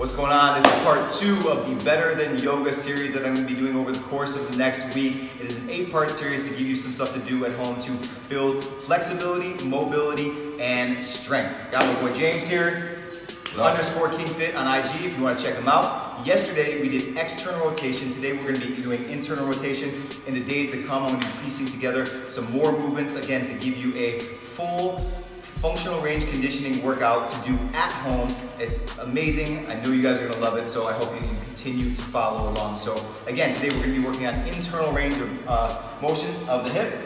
What's going on? This is part 2 of the Better Than Yoga series that I'm going to be doing over the course of the next week. It is an 8-part series to give you some stuff to do at home to build flexibility, mobility, and strength. Got my boy James here, _KingFit on IG if you want to check him out. Yesterday we did external rotation. Today we're going to be doing internal rotation. In the days to come, I'm going to be piecing together some more movements, again, to give you a full functional range conditioning workout to do at home. It's amazing. I know you guys are going to love it, so I hope you can continue to follow along. So again, today we're going to be working on internal range of motion of the hip.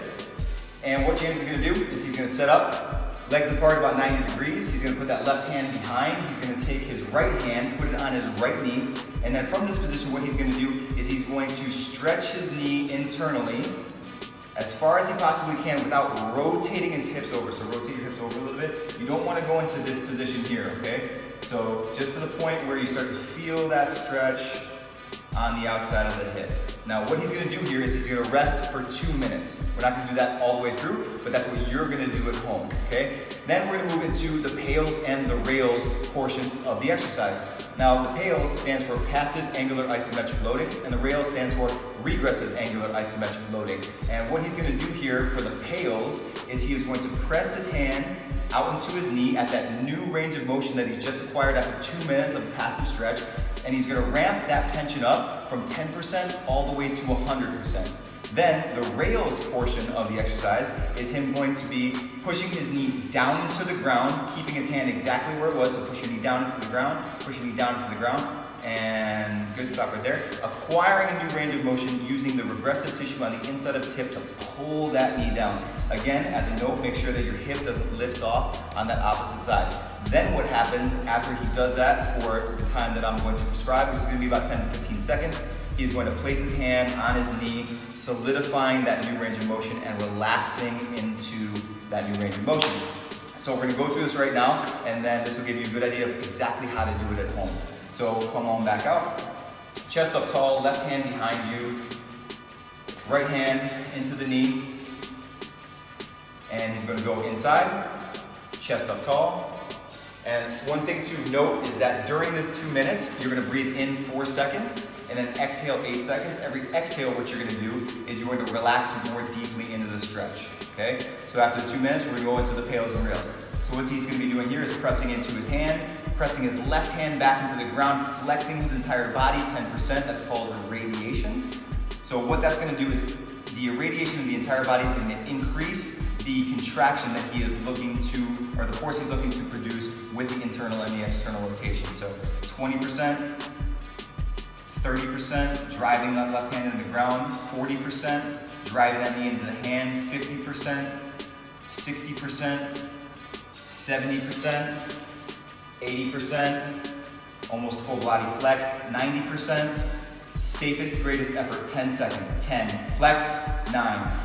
And what James is going to do is he's going to set up, legs apart about 90 degrees. He's going to put that left hand behind. He's going to take his right hand, put it on his right knee, and then from this position, what he's going to do is he's going to stretch his knee internally as far as he possibly can without rotating his hips over. So rotate your hips over a little bit. You don't want to go into this position here, okay? So just to the point where you start to feel that stretch on the outside of the hip. Now what he's going to do here is he's going to rest for 2 minutes. We're not going to do that all the way through, but that's what you're going to do at home, okay? Then we're going to move into the pails and the rails portion of the exercise. Now the pails stands for passive angular isometric loading, and the rails stands for regressive angular isometric loading. And what he's going to do here for the pails is he is going to press his hand out into his knee at that new range of motion that he's just acquired after 2 minutes of passive stretch, and he's going to ramp that tension up from 10% all the way to 100%. Then the rails portion of the exercise is him going to be pushing his knee down into the ground, keeping his hand exactly where it was, so push your knee down into the ground, push your knee down into the ground, and good, stop right there. Acquiring a new range of motion using the regressive tissue on the inside of his hip to pull that knee down. Again, as a note, make sure that your hip doesn't lift off on that opposite side. Then what happens after he does that for the time that I'm going to prescribe, which is going to be about 10 to 15 seconds, he's going to place his hand on his knee, solidifying that new range of motion and relaxing into that new range of motion. So we're going to go through this right now, and then this will give you a good idea of exactly how to do it at home. So come on back out, chest up tall, left hand behind you, right hand into the knee, and he's going to go inside, chest up tall. And one thing to note is that during this 2 minutes, you're going to breathe in 4 seconds and then exhale 8 seconds. Every exhale, what you're going to do is you're going to relax more deeply into the stretch, okay? So after 2 minutes, we're going to go into the pails and rails. So what he's going to be doing here is pressing into his hand, pressing his left hand back into the ground, flexing his entire body, 10%. That's called irradiation. So what that's going to do is the irradiation of the entire body is going to increase the contraction that he is looking to, or the force he's looking to produce with the internal and the external rotation. So 20%, 30%, driving that left hand into the ground, 40%, driving that knee into the hand, 50%, 60%, 70%, 80%, almost full body flex, 90%, safest, greatest effort, 10 seconds, 10, flex, 9,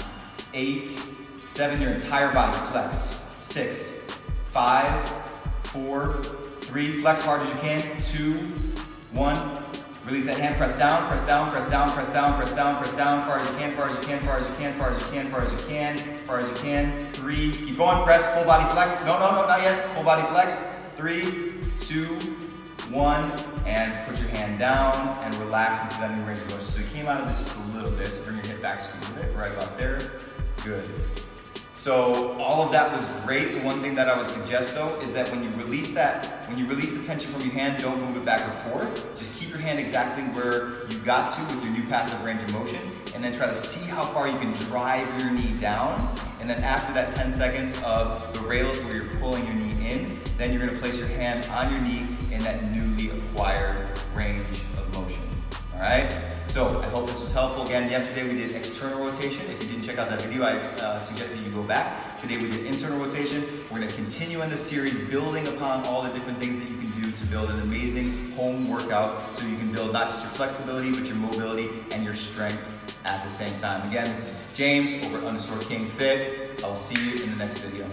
8, 7, your entire body, flex, 6, 5, 4, 3, flex hard as you can, 2, 1, release that hand, press down, press down, press down, press down, press down, press down, far as you can, far as you can, far as you can, far as you can, far as you can, far as you can, 3, keep going, press, full body flex, no, not yet, full body flex, 3, 2, 1, and put your hand down and relax into that new range of motion. So you came out of this just a little bit, so bring your hip back just a little bit, right about there, good. So all of that was great. The one thing that I would suggest though is that when you release the tension from your hand, don't move it back or forth. Just keep your hand exactly where you got to with your new passive range of motion, and then try to see how far you can drive your knee down. And then after that 10 seconds of the rails where you're pulling your knee in, then you're going to place your hand on your knee in that newly acquired range of motion. All right? So I hope this was helpful. Again, yesterday we did external rotation. If you didn't check out that video, I suggest that you go back. Today we did internal rotation. We're going to continue in this series building upon all the different things that you can do to build an amazing home workout so you can build not just your flexibility, but your mobility and your strength at the same time. Again, this is James over _KingFit. I'll see you in the next video.